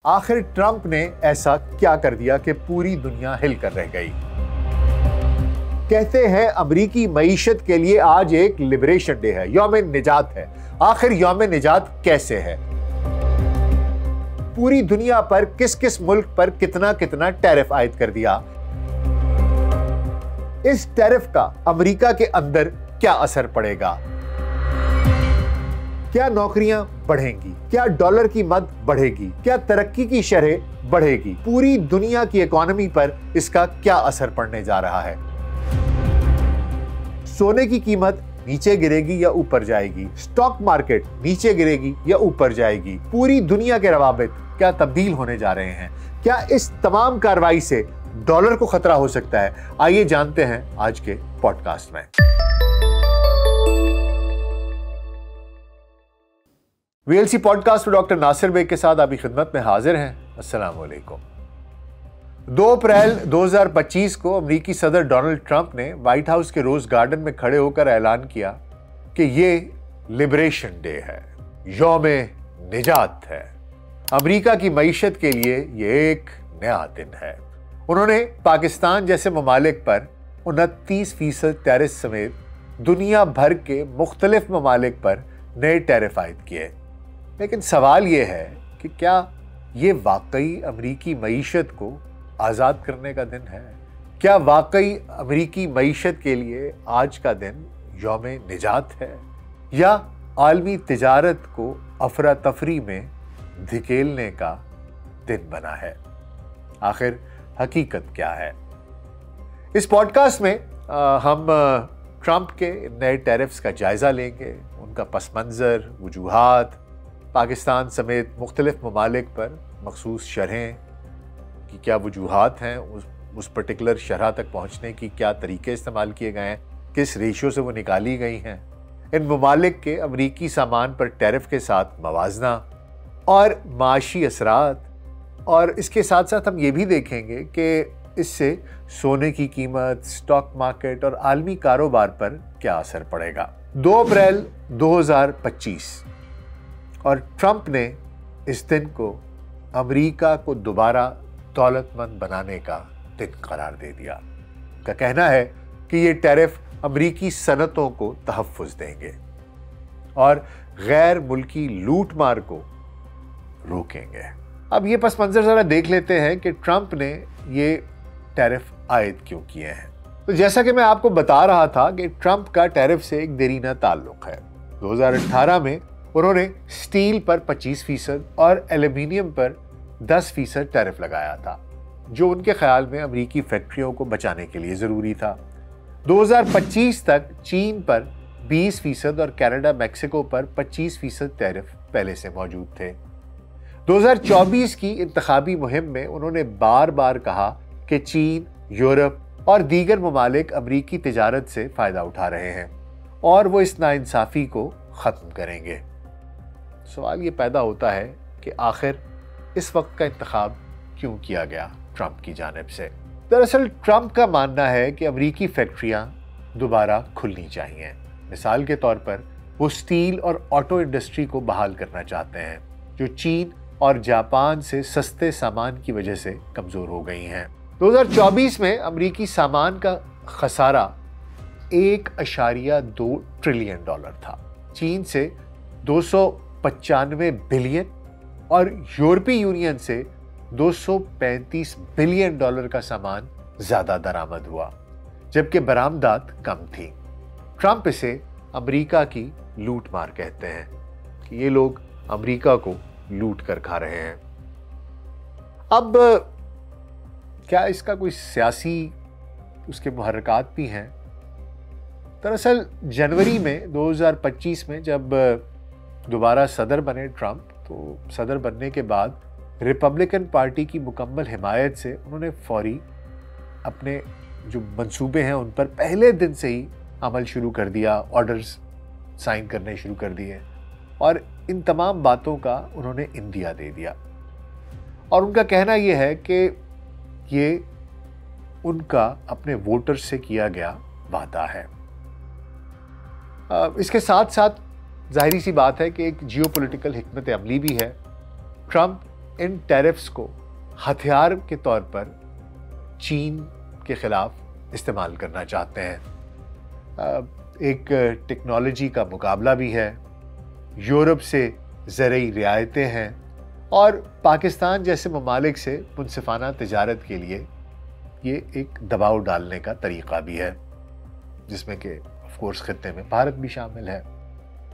आखिर ट्रंप ने ऐसा क्या कर दिया कि पूरी दुनिया हिल कर रह गई। कहते हैं अमेरिकी मईशत के लिए आज एक लिबरेशन डे है, यौम निजात है। आखिर यौम निजात कैसे है? पूरी दुनिया पर किस किस मुल्क पर कितना कितना टैरिफ आयद कर दिया, इस टैरिफ का अमेरिका के अंदर क्या असर पड़ेगा, क्या नौकरियां बढ़ेंगी, क्या डॉलर की मद बढ़ेगी, क्या तरक्की की शरह बढ़ेगी, पूरी दुनिया की इकोनॉमी पर इसका क्या असर पड़ने जा रहा है। सोने की कीमत नीचे गिरेगी या ऊपर जाएगी, स्टॉक मार्केट नीचे गिरेगी या ऊपर जाएगी, पूरी दुनिया के रवाबित क्या तब्दील होने जा रहे हैं, क्या इस तमाम कार्रवाई से डॉलर को खतरा हो सकता है? आइए जानते हैं आज के पॉडकास्ट में। वीएलसी पॉडकास्ट में डॉक्टर नासिर बेग के साथ आपकी खिदमत में हाजिर हैं। अस्सलाम वालेकुम। 2 अप्रैल 2025 को अमेरिकी सदर डोनाल्ड ट्रंप ने व्हाइट हाउस के रोज गार्डन में खड़े होकर ऐलान किया कि ये लिबरेशन डे है, यौम निजात है। अमेरिका की मईशत के लिए ये एक नया दिन है। उन्होंने पाकिस्तान जैसे ममालिक पर 29% टैरिफ समेत दुनिया भर के मुख्तलिफ ममालिक पर नए टैरिफ आयद किए। लेकिन सवाल ये है कि क्या ये वाकई अमेरिकी मईशत को आज़ाद करने का दिन है? क्या वाकई अमेरिकी मईशत के लिए आज का दिन यौम निजात है, या आलमी तिजारत को अफरा तफरी में धकेलने का दिन बना है? आखिर हकीकत क्या है? इस पॉडकास्ट में हम ट्रंप के नए टैरिफ्स का जायजा लेंगे, उनका पस मंज़र, वजूहात, पाकिस्तान समेत मुख्तलिफ ममालिक पर मखसूस शरहें की क्या वजूहात हैं, उस पर्टिकुलर शरह तक पहुँचने की क्या तरीके इस्तेमाल किए गए हैं, किस रेशियो से वो निकाली गई हैं, इन ममालिक के अमरीकी सामान पर टैरिफ के साथ मवाजना और माशी असरात, और इसके साथ साथ हम ये भी देखेंगे कि इससे सोने की कीमत, स्टॉक मार्केट और आलमी कारोबार पर क्या असर पड़ेगा। 2 अप्रैल 2025 और ट्रंप ने इस दिन को अमेरिका को दोबारा दौलतमंद बनाने का दिन करार दे दिया। का कहना है कि ये टैरिफ अमेरिकी सनतों को तहफ़्फ़ुज़ देंगे और गैर मुल्की लूट मार को रोकेंगे। अब ये पस मंज़र ज़रा देख लेते हैं कि ट्रंप ने ये टैरिफ आयद क्यों किए हैं। तो जैसा कि मैं आपको बता रहा था कि ट्रंप का टैरिफ से एक देरीना ताल्लुक़ है। 2018 में उन्होंने स्टील पर 25% और एल्यूमिनियम पर 10% टैरिफ लगाया था, जो उनके ख्याल में अमेरिकी फैक्ट्रियों को बचाने के लिए ज़रूरी था। 2025 तक चीन पर 20% और कनाडा, मेक्सिको पर 25% टैरिफ पहले से मौजूद थे। 2024 की इंतखाबी मुहिम में उन्होंने बार बार कहा कि चीन, यूरोप और दीगर ममालिक अमरीकी तिजारत से फ़ायदा उठा रहे हैं और वो इस नाइंसाफ़ी को ख़त्म करेंगे। सवाल ये पैदा होता है कि आखिर इस वक्त का इंतखाब क्यों किया गया ट्रंप की जानिब से? दरअसल ट्रंप का मानना है कि अमरीकी फैक्ट्रियां दोबारा खुलनी चाहिए। मिसाल के तौर पर वो स्टील और ऑटो इंडस्ट्री को बहाल करना चाहते हैं, जो चीन और जापान से सस्ते सामान की वजह से कमज़ोर हो गई हैं। 2024 में अमरीकी सामान का खसारा $1.2 ट्रिलियन था। चीन से 295 बिलियन और यूरोपीय यूनियन से $235 बिलियन का सामान ज़्यादा दरामद हुआ, जबकि बरामदात कम थी। ट्रंप इसे अमेरिका की लूट मार कहते हैं कि ये लोग अमेरिका को लूट कर खा रहे हैं। अब क्या इसका कोई सियासी उसके मुहर्रकात भी हैं? दरअसल जनवरी में 2025 में जब दोबारा सदर बने ट्रंप, तो सदर बनने के बाद रिपब्लिकन पार्टी की मुकम्मल हिमायत से उन्होंने फौरी अपने जो मंसूबे हैं उन पर पहले दिन से ही अमल शुरू कर दिया, ऑर्डर्स साइन करने शुरू कर दिए और इन तमाम बातों का उन्होंने इंदिया दे दिया। और उनका कहना यह है कि ये उनका अपने वोटर्स से किया गया वादा है। इसके साथ साथ जाहिर सी बात है कि एक जियोपॉलिटिकल हिकमत अमली भी है। ट्रंप इन टैरिफ्स को हथियार के तौर पर चीन के खिलाफ इस्तेमाल करना चाहते हैं। एक टेक्नोलॉजी का मुकाबला भी है, यूरोप से ज़रूरी रियायतें हैं और पाकिस्तान जैसे ममालिक से मुनसिफाना तिजारत के लिए ये एक दबाव डालने का तरीक़ा भी है, जिसमें कि ऑफ कोर्स खित्ते में भारत भी शामिल है।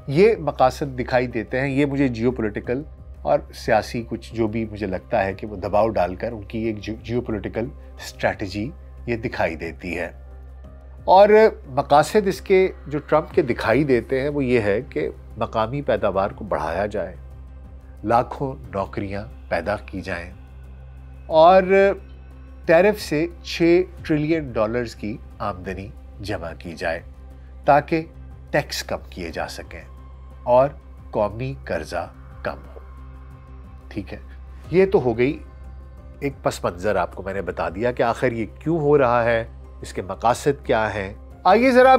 ये मकासद दिखाई देते हैं। ये मुझे जियोपॉलिटिकल और सियासी कुछ जो भी मुझे लगता है कि वो दबाव डालकर उनकी एक जियोपॉलिटिकल स्ट्रैटेजी ये दिखाई देती है। और मकासद इसके जो ट्रंप के दिखाई देते हैं वो ये है कि मकामी पैदावार को बढ़ाया जाए, लाखों नौकरियां पैदा की जाएं और टैरिफ से $6 ट्रिलियन की आमदनी जमा की जाए ताकि टैक्स कम किए जा सकें और कौमी कर्जा कम हो। ठीक है, ये तो हो गई एक पस मंज़र, आपको मैंने बता दिया कि आखिर ये क्यों हो रहा है, इसके मकासद क्या हैं। आइए ज़रा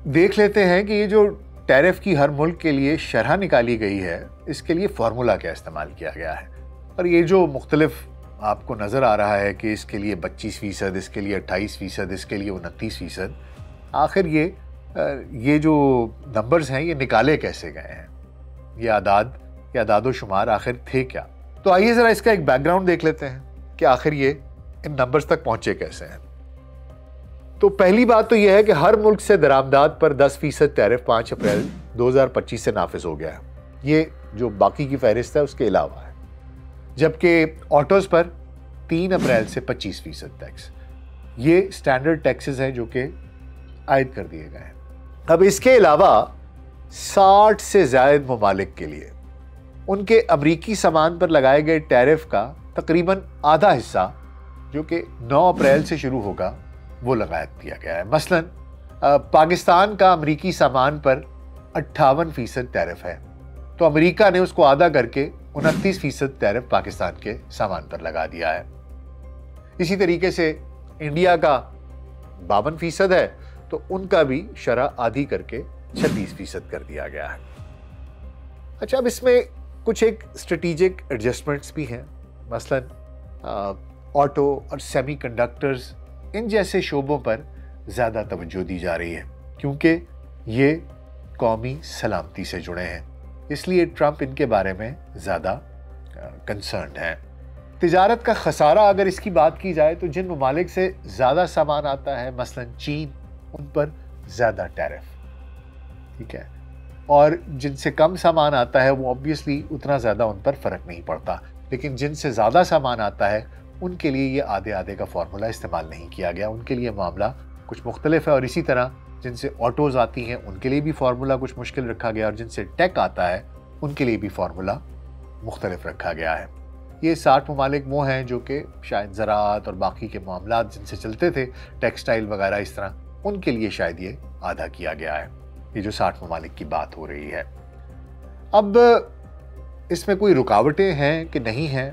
देख लेते हैं कि ये जो टैरिफ की हर मुल्क के लिए शरह निकाली गई है, इसके लिए फार्मूला क्या इस्तेमाल किया गया है। और ये जो मुख्तलिफ आपको नज़र आ रहा है कि इसके लिए 25%, इसके लिए 28%, इसके लिए 29%, आखिर ये जो नंबर्स हैं ये निकाले कैसे गए हैं, ये आदाद शुमार आखिर थे क्या। तो आइए ज़रा इसका एक बैकग्राउंड देख लेते हैं कि आखिर ये इन नंबर्स तक पहुंचे कैसे हैं। तो पहली बात तो यह है कि हर मुल्क से दरामदात पर 10% टैरिफ 5 अप्रैल 2025 से नाफिज हो गया है। ये जो बाकी की फहरिस्त है उसके अलावा है, जबकि ऑटोज़ पर 3 अप्रैल से 25% टैक्स, ये स्टैंडर्ड टैक्सेस हैं जो कि आयद कर दिए गए हैं। अब इसके अलावा 60 से ज़ायद ममालिक के लिए उनके अमरीकी सामान पर लगाए गए टैरिफ का तकरीबन आधा हिस्सा जो कि 9 अप्रैल से शुरू होगा वो लगा दिया गया है। मसलन पाकिस्तान का अमरीकी सामान पर 58% टैरिफ है, तो अमेरिका ने उसको आधा करके 29% टैरिफ पाकिस्तान के सामान पर लगा दिया है। इसी तरीके से इंडिया का 52% है, तो उनका भी शरह आधी करके 36% कर दिया गया है। अच्छा, अब इसमें कुछ एक स्ट्रेटेजिक एडजस्टमेंट्स भी हैं। मसलन ऑटो और सेमीकंडक्टर्स, इन जैसे शोबों पर ज़्यादा तवज्जो दी जा रही है क्योंकि ये कौमी सलामती से जुड़े हैं, इसलिए ट्रंप इनके बारे में ज़्यादा कंसर्न्ड हैं। तिजारत का खसारा अगर इसकी बात की जाए तो जिन ममालिक से ज़्यादा सामान आता है, मसलन चीन, उन पर ज़्यादा टैरिफ, ठीक है, और जिनसे कम सामान आता है वो ऑब्वियसली उतना ज़्यादा उन पर फ़र्क नहीं पड़ता, लेकिन जिनसे ज़्यादा सामान आता है उनके लिए ये आधे आधे का फार्मूला इस्तेमाल नहीं किया गया, उनके लिए मामला कुछ मुख्तलिफ है। और इसी तरह जिनसे ऑटोज़ आती हैं उनके लिए भी फार्मूला कुछ मुश्किल रखा गया, और जिनसे टेक आता है उनके लिए भी फार्मूला मुख्तलिफ रखा गया है। ये 60 ममालिक वो हैं जो कि शायद ज़राअत और बाकी के मामला जिनसे चलते थे, टेक्सटाइल वगैरह इस तरह, उनके लिए शायद ये आधा किया गया है। ये जो 60 ममालिक की बात हो रही है। अब इसमें कोई रुकावटें हैं कि नहीं हैं,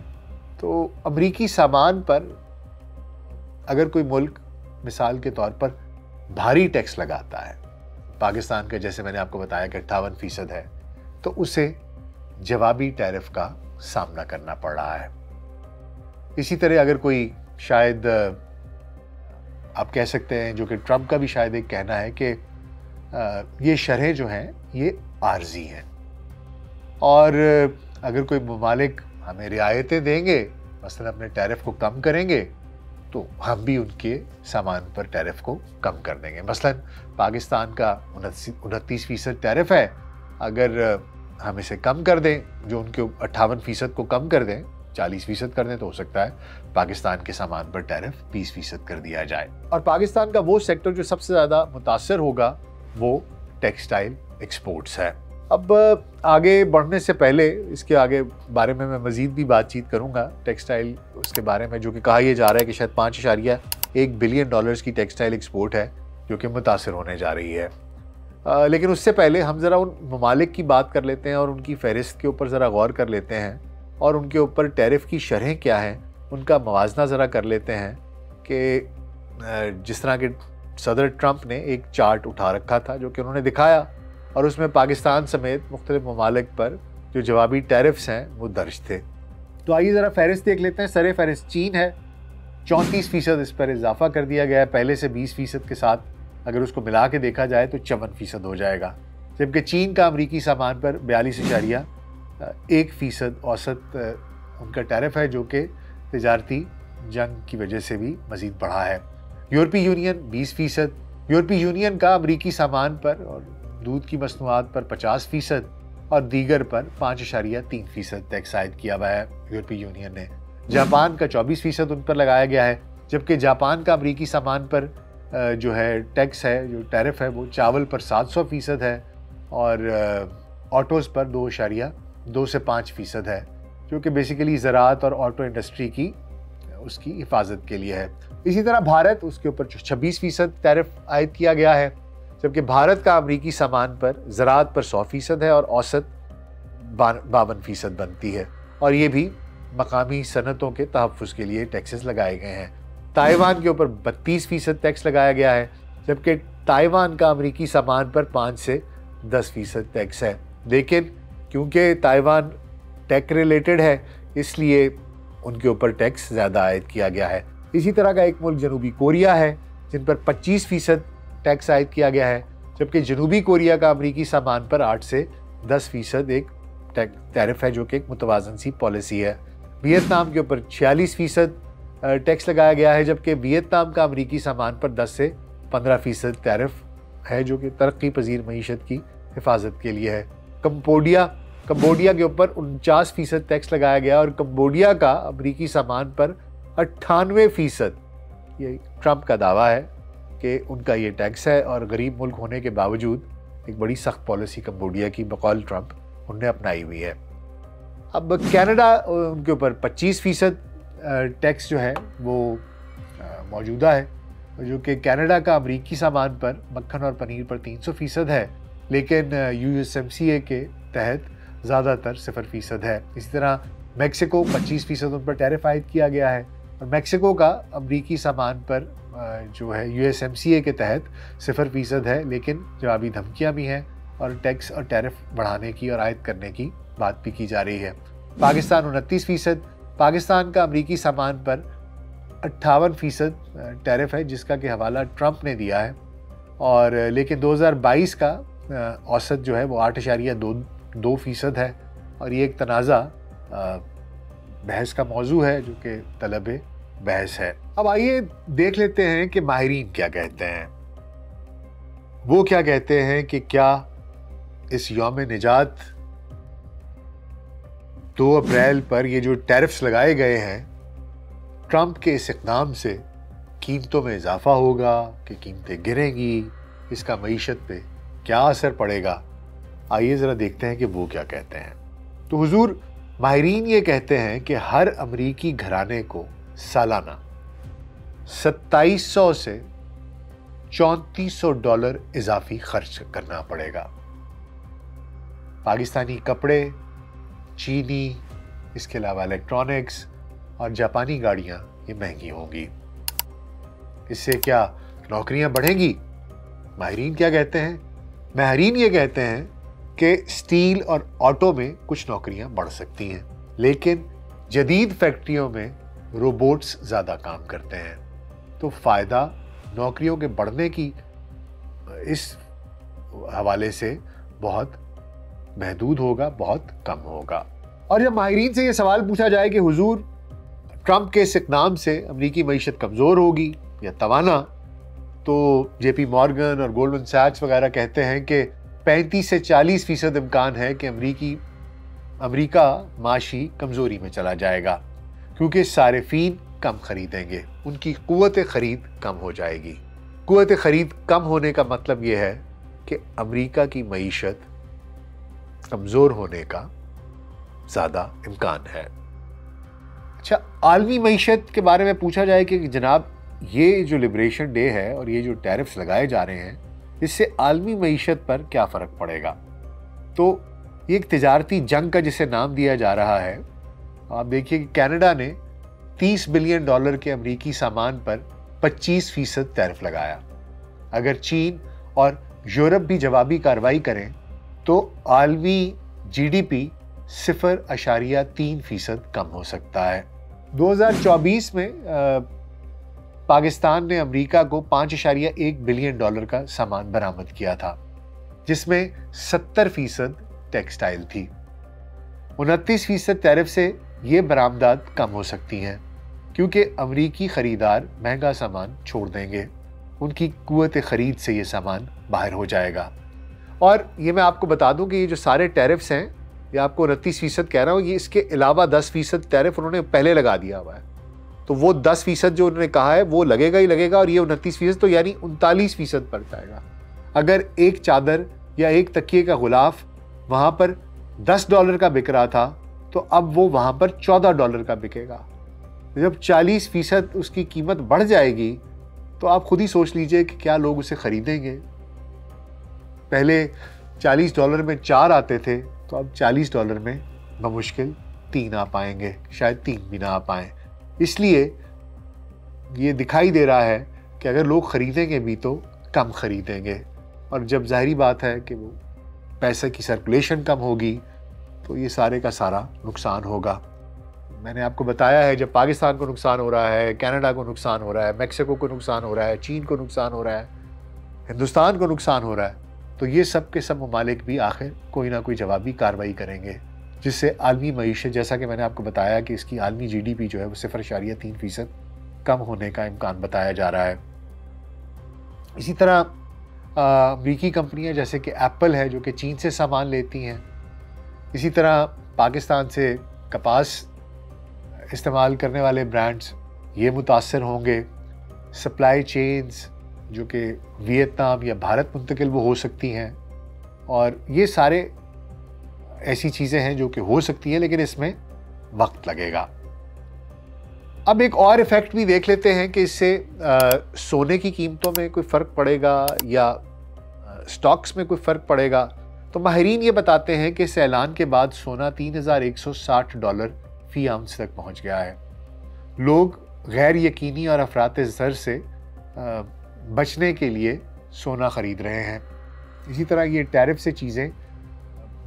तो अमरीकी सामान पर अगर कोई मुल्क मिसाल के तौर पर भारी टैक्स लगाता है, पाकिस्तान का जैसे मैंने आपको बताया कि 58% है, तो उसे जवाबी टैरिफ का सामना करना पड़ रहा है। इसी तरह अगर कोई शायद आप कह सकते हैं, जो कि ट्रंप का भी शायद एक कहना है कि ये शरहें जो हैं ये आर्जी हैं, और अगर कोई ममालिक हमें रियायतें देंगे, मसलन अपने टैरिफ को कम करेंगे, तो हम भी उनके सामान पर टैरिफ को कम कर देंगे। मसलन पाकिस्तान का 29% टैरिफ है, अगर हम इसे कम कर दें, जो उनके 58% को कम कर दें, 40% कर दें, तो हो सकता है पाकिस्तान के सामान पर टैरिफ 20% कर दिया जाए। और पाकिस्तान का वो सेक्टर जो सबसे ज़्यादा मुतासर होगा वो टेक्सटाइल एक्सपोर्ट्स है। अब आगे बढ़ने से पहले इसके आगे बारे में मैं मज़ीद भी बातचीत करूंगा टेक्सटाइल उसके बारे में, जो कि कहा यह जा रहा है कि शायद $5.1 बिलियन की टेक्सटाइल एक्सपोर्ट है जो कि मुतासर होने जा रही है। लेकिन उससे पहले हम ज़रा उन ममालिक की बात कर लेते हैं और उनकी फ़हरिस्त के ऊपर ज़रा गौर कर लेते हैं, और उनके ऊपर टैरिफ की शरहें क्या हैं उनका मवाजना ज़रा कर लेते हैं। कि जिस तरह के सदर ट्रंप ने एक चार्ट उठा रखा था जो कि उन्होंने दिखाया, और उसमें पाकिस्तान समेत मुख्तलिफ ममालिक पर जो जवाबी टैरिफ्स हैं वो दर्ज थे। तो आइए ज़रा फहरिस्त देख लेते हैं। सरे फहरिस्त चीन है, 34% इस पर इजाफा कर दिया गया है। पहले से 20% के साथ अगर उसको मिला के देखा जाए तो 54% हो जाएगा। जबकि चीन का अमरीकी सामान पर 42.1% औसत उनका टैरिफ है, जो कि तिजारती जंग की वजह से भी मज़ीद बढ़ा है। यूरोपीय यूनियन 20%, यूरोपीय यूनियन का अमरीकी सामान पर और दूध की मसनूआत पर 50% और दीगर पर 5.3% टैक्स आयद किया हुआ है यूरोपीय यूनियन ने। जापान का 24% उन पर लगाया गया है, जबकि जापान का अमरीकी सामान पर जो है टैक्स है, जो टैरिफ है, वो चावल पर 700% है और ऑटोज़ पर 2.2 से 5% है, जो कि बेसिकली ज़राअत और ऑटो इंडस्ट्री की उसकी हिफाजत के लिए है। इसी तरह भारत, उसके ऊपर 26% टैरिफ आयद किया गया है, जबकि भारत का अमरीकी सामान पर ज़राअत पर 100% है और औसत 52% बनती है, और ये भी मकामी सनतों के तहफ़्फ़ुज़ के लिए टैक्सेस लगाए गए हैं। ताइवान के ऊपर 32% टैक्स लगाया गया है, जबकि ताइवान का अमरीकी सामान पर 5 से 10% टैक्स है। लेकिन क्योंकि ताइवान टेक रिलेटेड है, इसलिए उनके ऊपर टैक्स ज़्यादा आयद किया गया है। इसी तरह का एक मुल्क जनूबी कोरिया है, जिन पर 25% टैक्स आयद किया गया है, जबकि जनूबी कोरिया का अमरीकी सामान पर 8 से 10% एक टैरिफ है, जो कि एक मुतवाज़न सी पॉलिसी है। वियतनाम के ऊपर 46% टैक्स लगाया गया है, जबकि वियतनाम का अमरीकी सामान पर 10 से 15% टैरिफ है, जो कि तरक्की पजीर मईशत की हिफाजत के लिए है। कंबोडिया के ऊपर 49% टैक्स लगाया गया और कंबोडिया का अमरीकी सामान पर 98%, ये ट्रंप का दावा है कि उनका ये टैक्स है, और गरीब मुल्क होने के बावजूद एक बड़ी सख्त पॉलिसी कंबोडिया की बकौल ट्रंप उनने अपनाई हुई है। अब कनाडा, उनके ऊपर 25% टैक्स जो है वो मौजूदा है, जो कि कनाडा का अमरीकी सामान पर मक्खन और पनीर पर 300% है, लेकिन USMCA के तहत ज़्यादातर 0% है। इसी तरह मैक्सिको 25% उन पर टैरिफ आयद किया गया है, और मैक्सिको का अमरीकी सामान पर जो है USMCA के तहत 0% है, लेकिन जवाबी धमकियाँ भी हैं और टैक्स और टैरिफ बढ़ाने की और आयद करने की बात भी की जा रही है। पाकिस्तान 29%, पाकिस्तान का अमरीकी सामान पर 58% टैरिफ है, जिसका कि हवाला ट्रंप ने दिया है, और लेकिन 2022 का औसत जो है वो 8.2% है, और ये एक तनाज़ा बहस का मौजू है, जो कि तलब बहस है। अब आइए देख लेते हैं कि माहिरीन क्या कहते हैं। वो क्या कहते हैं कि क्या इस यौम निजात 2 अप्रैल पर ये जो टैरिफ्स लगाए गए हैं, ट्रंप के इस इक़दाम से कीमतों में इजाफा होगा कि कीमतें गिरेंगी, इसका मईशत पे क्या असर पड़ेगा? आइए ज़रा देखते हैं कि वो क्या कहते हैं। तो हुजूर, माहिरीन ये कहते हैं कि हर अमरीकी घराने को सालाना $2700 से $3400 इजाफी खर्च करना पड़ेगा। पाकिस्तानी कपड़े, चीनी, इसके अलावा इलेक्ट्रॉनिक्स और जापानी गाड़ियां ये महंगी होंगी। इससे क्या नौकरियां बढ़ेंगी? माहिरीन क्या कहते हैं? माहिरीन ये कहते हैं कि स्टील और ऑटो में कुछ नौकरियां बढ़ सकती हैं, लेकिन जदीद फैक्ट्रियों में रोबोट्स ज़्यादा काम करते हैं, तो फ़ायदा नौकरियों के बढ़ने की इस हवाले से बहुत महदूद होगा, बहुत कम होगा। और जब माहिरीन से ये सवाल पूछा जाए कि हुजूर, ट्रंप के इस इक़दाम से अमरीकी मईशत कमज़ोर होगी या तवाना, तो JP मॉर्गन और गोल्डमैन सैक्स वगैरह कहते हैं कि 35 से 40% इम्कान है कि अमरीका माशी कमज़ोरी में चला जाएगा, क्योंकि सारिफीन कम खरीदेंगे, उनकी क़ुव्वत ख़रीद कम हो जाएगी। क़ुव्वत ख़रीद कम होने का मतलब यह है कि अमरीका की मईशत कमज़ोर होने का ज़्यादा इम्कान है। अच्छा, आलमी मईशत के बारे में पूछा जाए कि जनाब, ये जो लिबरेशन डे है और ये जो टैरिफ्स लगाए जा रहे हैं, इससे आलमी मईशत पर क्या फ़र्क पड़ेगा? तो ये एक तिजारती जंग का जिसे नाम दिया जा रहा है। आप देखिए कि कनाडा ने $30 बिलियन के अमरीकी सामान पर 25% टैरिफ लगाया। अगर चीन और यूरोप भी जवाबी कार्रवाई करें तो आलमी GDP 0.3% कम हो सकता है। 2024 में पाकिस्तान ने अमेरिका को $5.1 बिलियन का सामान बरामद किया था, जिसमें 70% टेक्सटाइल थी। 29% टैरिफ से ये बरामदात कम हो सकती हैं, क्योंकि अमरीकी खरीदार महंगा सामान छोड़ देंगे। उनकी कुव्वत खरीद से ये सामान बाहर हो जाएगा। और ये मैं आपको बता दूं कि ये जो सारे टैरिफ्स हैं, ये आपको 29% कह रहा हूँ, ये इसके अलावा 10% टैरिफ उन्होंने पहले लगा दिया हुआ है। तो वो 10% जो उन्होंने कहा है वो लगेगा ही लगेगा, और ये 29% तो यानी 39% पड़ जाएगा। अगर एक चादर या एक तकिए का गुलाफ वहाँ पर $10 का बिक रहा था, तो अब वो वहाँ पर $14 का बिकेगा। जब 40% उसकी कीमत बढ़ जाएगी, तो आप खुद ही सोच लीजिए कि क्या लोग उसे खरीदेंगे। पहले $40 में 4 आते थे, तो अब $40 में बमुश्किल 3 आ पाएंगे, शायद 3 भी ना आ पाएं। इसलिए ये दिखाई दे रहा है कि अगर लोग खरीदेंगे भी तो कम खरीदेंगे, और जब जाहिर बात है कि वो पैसे की सर्कुलेशन कम होगी, तो ये सारे का सारा नुकसान होगा। मैंने आपको बताया है, जब पाकिस्तान को नुकसान हो रहा है, कनाडा को नुकसान हो रहा है, मैक्सिको को नुकसान हो रहा है, चीन को नुकसान हो रहा है, हिंदुस्तान को नुकसान हो रहा है, तो ये सब के सब ममालिक भी आखिर कोई ना कोई जवाबी कार्रवाई करेंगे, जिससे आलमी मईशत, जैसा कि मैंने आपको बताया कि इसकी आलमी GDP जो है वो 0.3% कम होने का इम्कान बताया जा रहा है। इसी तरह अमरीकी कंपनियां जैसे कि एप्पल है, जो कि चीन से सामान लेती हैं, इसी तरह पाकिस्तान से कपास इस्तेमाल करने वाले ब्रांड्स ये मुतासर होंगे। सप्लाई चेन्स जो कि वियतनाम या भारत मुंतकिल वो हो सकती हैं, और ये सारे ऐसी चीज़ें हैं जो कि हो सकती हैं, लेकिन इसमें वक्त लगेगा। अब एक और इफ़ेक्ट भी देख लेते हैं कि इससे सोने की कीमतों में कोई फ़र्क पड़ेगा या स्टॉक्स में कोई फ़र्क पड़ेगा। तो माहिरीन ये बताते हैं कि इस ऐलान के बाद सोना $3,160 फ़ी आउंस तक पहुंच गया है। लोग गैर यकीनी और अफरात ज़र से बचने के लिए सोना ख़रीद रहे हैं। इसी तरह ये टैरिफ से चीज़ें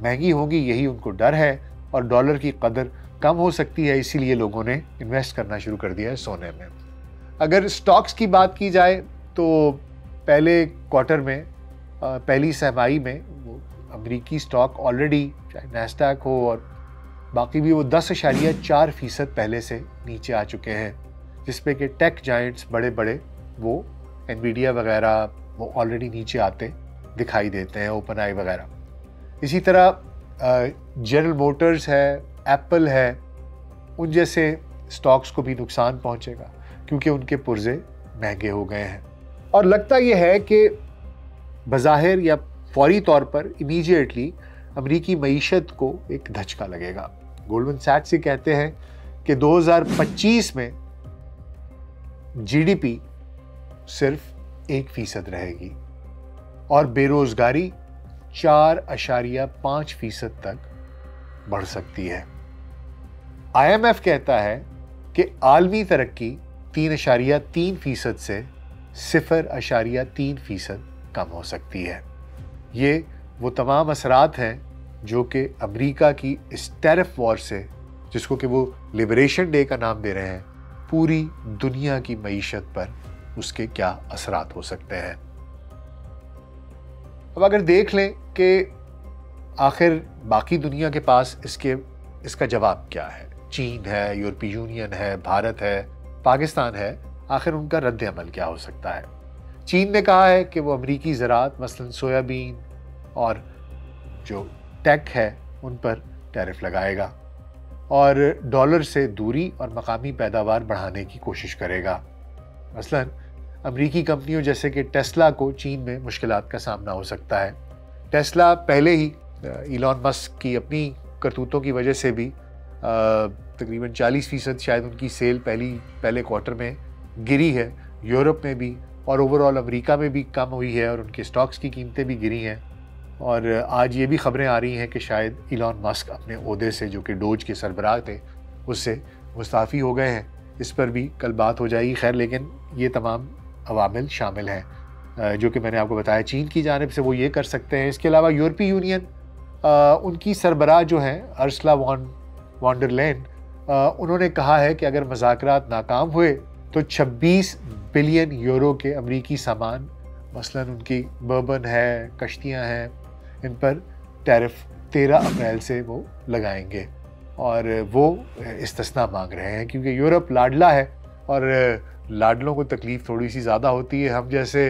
महंगी होंगी, यही उनको डर है, और डॉलर की कदर कम हो सकती है, इसीलिए लोगों ने इन्वेस्ट करना शुरू कर दिया है सोने में। अगर स्टॉक्स की बात की जाए तो पहले क्वार्टर में, पहली सहमाही में वो अमरीकी स्टॉक ऑलरेडी, चाहे नैस्डैक हो और बाकी भी, वो 10.4% पहले से नीचे आ चुके हैं, जिसपे कि टेक जायंट्स बड़े बड़े, वो एनवीडिया वगैरह, वो ऑलरेडी नीचे आते दिखाई देते हैं, ओपन आई वगैरह। इसी तरह जनरल मोटर्स है, एप्पल है, उन जैसे स्टॉक्स को भी नुकसान पहुंचेगा, क्योंकि उनके पुर्जे महंगे हो गए हैं। और लगता यह है कि बज़ाहिर या फौरी तौर पर इमीडिएटली अमरीकी मईशत को एक धचका लगेगा। गोल्डमैन सैक्स से कहते हैं कि 2025 में GDP सिर्फ 1% रहेगी, और बेरोजगारी 4.5% तक बढ़ सकती है। IMF कहता है कि आलमी तरक्की 3.3% से 0.3% कम हो सकती है। ये वो तमाम असरात हैं जो कि अमेरिका की इस टैरिफ वॉर से, जिसको कि वो लिबरेशन डे का नाम दे रहे हैं, पूरी दुनिया की मईशत पर उसके क्या असरात हो सकते हैं। अब अगर देख लें कि आखिर बाकी दुनिया के पास इसका जवाब क्या है, चीन है, यूरोपीय यूनियन है, भारत है, पाकिस्तान है, आखिर उनका रद्द अमल क्या हो सकता है। चीन ने कहा है कि वो अमरीकी ज़राअत मसलन सोयाबीन और जो टेक है उन पर टैरिफ लगाएगा, और डॉलर से दूरी और मकामी पैदावार बढ़ाने की कोशिश करेगा। मसलन अमरीकी कंपनियों जैसे कि टेस्ला को चीन में मुश्किलात का सामना हो सकता है। टेस्ला पहले ही इलॉन मस्क की अपनी करतूतों की वजह से भी तकरीबन 40% शायद उनकी सेल पहले क्वार्टर में गिरी है, यूरोप में भी और ओवरऑल अमेरिका में भी कम हुई है, और उनके स्टॉक्स की कीमतें भी गिरी हैं। और आज ये भी खबरें आ रही हैं कि शायद इलॉन मस्क अपने ओहदे से, जो कि डोज के सरबराह थे, उससे मुस्ताफ़ी हो गए हैं। इस पर भी कल बात हो जाएगी। खैर, लेकिन ये तमाम अवामिल शामिल हैं जो कि मैंने आपको बताया। चीन की जानिब से वो ये कर सकते हैं। इसके अलावा यूरोपीय यूनियन उनकी सरबराह जो हैं अर्सला वॉन डर लेyen, उन्होंने कहा है कि अगर मुज़ाकरात नाकाम हुए तो 26 बिलियन यूरो के अमरीकी सामान, मसलन उनकी बर्बन है, कश्तियाँ हैं, इन पर टैरिफ 13 अप्रैल से वो लगाएंगे। और वो इस्तिस्ना मांग रहे हैं क्योंकि यूरोप लाडला है और लाडलों को तकलीफ़ थोड़ी सी ज़्यादा होती है। हम जैसे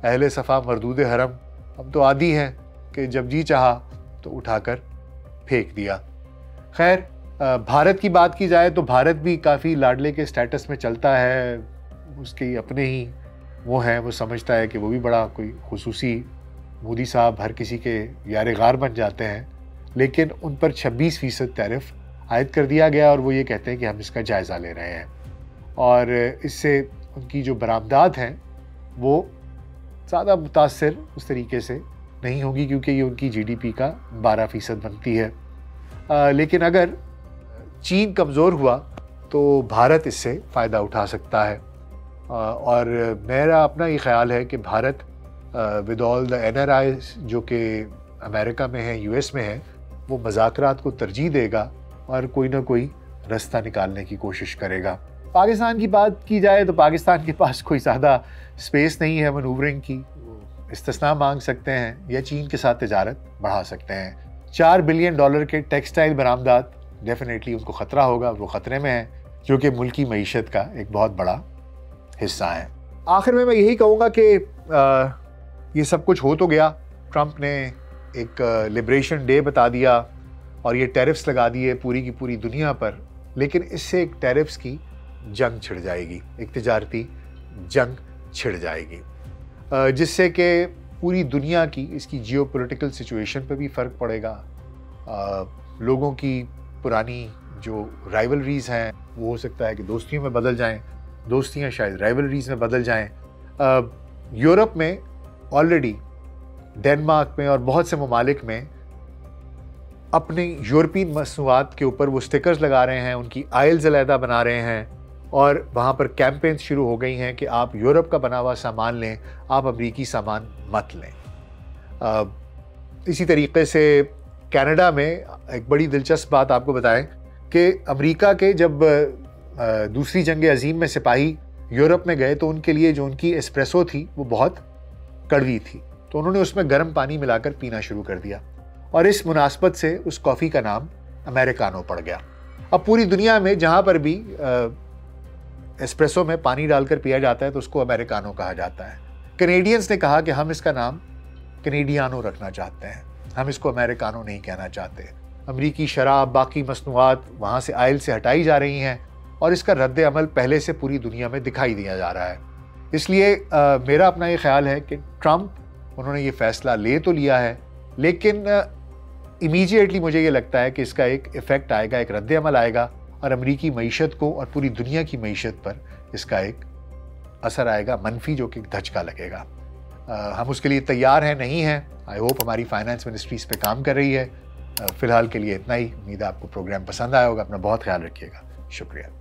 अहले सफ़ा मरदूद हरम, हम तो आदी हैं कि जब जी चाहा तो उठाकर फेंक दिया। खैर, भारत की बात की जाए तो भारत भी काफ़ी लाडले के स्टेटस में चलता है। उसके अपने ही वो हैं, वो समझता है कि वो भी बड़ा कोई खुसूसी, मोदी साहब हर किसी के यार गार बन जाते हैं, लेकिन उन पर 26% टैरिफ आयद कर दिया गया और वो ये कहते हैं कि हम इसका जायज़ा ले रहे हैं। और इससे उनकी जो बरामदात हैं वो ज़्यादा मुतासर उस तरीके से नहीं होगी क्योंकि ये उनकी GDP का 12% बनती है। लेकिन अगर चीन कमज़ोर हुआ तो भारत इससे फ़ायदा उठा सकता है। और मेरा अपना ये ख्याल है कि Bharat with all the NRIs जो कि अमेरिका में है, US में है, वो मुज़ाकरात को तरजीह देगा और कोई ना कोई रास्ता निकालने की कोशिश करेगा। पाकिस्तान की बात की जाए तो पाकिस्तान के पास कोई ज़्यादा स्पेस नहीं है मनूवरिंग की। इस्तिस्ना मांग सकते हैं या चीन के साथ तिजारत बढ़ा सकते हैं। $4 बिलियन के टेक्सटाइल बरामदात डेफिनेटली उनको ख़तरा होगा, वो ख़तरे में है, जो कि मुल्की मईशत का एक बहुत बड़ा हिस्सा है। आखिर में मैं यही कहूँगा कि ये सब कुछ हो तो गया, ट्रंप ने एक लिबरेशन डे बता दिया और ये टैरिफ्स लगा दिए पूरी की पूरी दुनिया पर, लेकिन इससे एक टैरिफ्स की जंग छिड़ जाएगी, एक तिजारती जंग छिड़ जाएगी, जिससे कि पूरी दुनिया की इसकी जियोपॉलिटिकल सिचुएशन पर भी फ़र्क पड़ेगा। लोगों की पुरानी जो राइवलरीज़ हैं वो हो सकता है कि दोस्तियों में बदल जाएं, दोस्तियां शायद राइवलरीज़ में बदल जाएं। यूरोप में ऑलरेडी, डेनमार्क में और बहुत से ममालिक में अपने यूरोपियन मसनूआत के ऊपर वो स्टिकर्स लगा रहे हैं, उनकी आइल्स अलहदा बना रहे हैं और वहाँ पर कैंपेन्स शुरू हो गई हैं कि आप यूरोप का बना हुआ सामान लें, आप अमरीकी सामान मत लें। इसी तरीके से कनाडा में एक बड़ी दिलचस्प बात आपको बताएं कि अमेरिका के जब दूसरी जंग अजीम में सिपाही यूरोप में गए तो उनके लिए जो उनकी एस्प्रेसो थी वो बहुत कड़वी थी, तो उन्होंने उसमें गर्म पानी मिलाकर पीना शुरू कर दिया और इस मुनासबत से उस कॉफ़ी का नाम अमेरिकानो पड़ गया। अब पूरी दुनिया में जहाँ पर भी एस्प्रेसो में पानी डालकर पिया जाता है तो उसको अमेरिकानो कहा जाता है। कैनेडियंस ने कहा कि हम इसका नाम कैनेडियानो रखना चाहते हैं, हम इसको अमेरिकानो नहीं कहना चाहते। अमरीकी शराब, बाकी मसनूआत वहाँ से आयल से हटाई जा रही हैं और इसका रद्द अमल पहले से पूरी दुनिया में दिखाई दिया जा रहा है। इसलिए मेरा अपना ये ख्याल है कि ट्रंप, उन्होंने ये फ़ैसला ले तो लिया है, लेकिन इमीडिएटली मुझे ये लगता है कि इसका एक इफ़ेक्ट आएगा, एक रद्द अमल आएगा और अमरीकी मईशत को और पूरी दुनिया की मईशत पर इसका एक असर आएगा मनफी, जो कि धचका लगेगा। हम उसके लिए तैयार हैं, नहीं हैं। आई होप हमारी फाइनेंस मिनिस्ट्री इस पर काम कर रही है। फ़िलहाल के लिए इतना ही। उम्मीद है आपको प्रोग्राम पसंद आया होगा। अपना बहुत ख्याल रखिएगा। शुक्रिया।